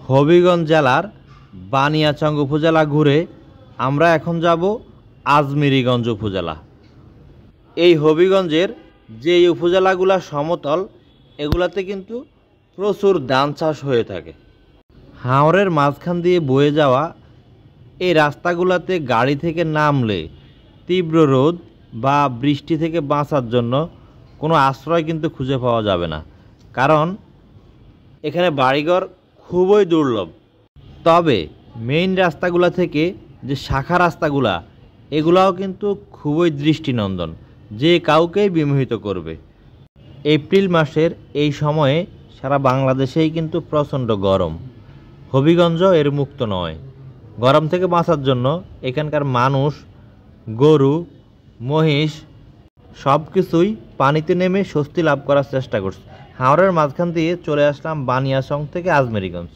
হবিগঞ্জ জেলার বানিয়াচং উপজেলা ঘুরে আমরা এখন যাব আজমিরিগঞ্জ উপজেলা। এই হবিগঞ্জের যে উপজেলাগুলো সমতল এগুলাতে কিন্তু প্রচুর ধান চাষ হয়ে থাকে। হাওরের মাঝখান দিয়ে বয়ে যাওয়া এই রাস্তাগুলোতে গাড়ি থেকে নামলে তীব্র রোদ বা বৃষ্টি থেকে বাঁচার জন্য কোনো আশ্রয় কিন্তু খুঁজে পাওয়া যাবে না, কারণ এখানে বাড়িঘর খুবই দুর্লভ। তবে মেইন রাস্তাগুলো থেকে যে শাখা রাস্তাগুলা এগুলাও কিন্তু খুবই দৃষ্টিনন্দন, যে কাউকেই বিমোহিত করবে। এপ্রিল মাসের এই সময়ে সারা বাংলাদেশেই কিন্তু প্রচণ্ড গরম, হবিগঞ্জ এর মুক্ত নয়। গরম থেকে বাঁচার জন্য এখানকার মানুষ, গরু, মহিষ সব কিছুই পানিতে নেমে স্বস্তি লাভ করার চেষ্টা করছে। হাওরের মাঝখান দিয়ে চলে আসলাম বানিয়াচং থেকে আজমেরিগঞ্জ।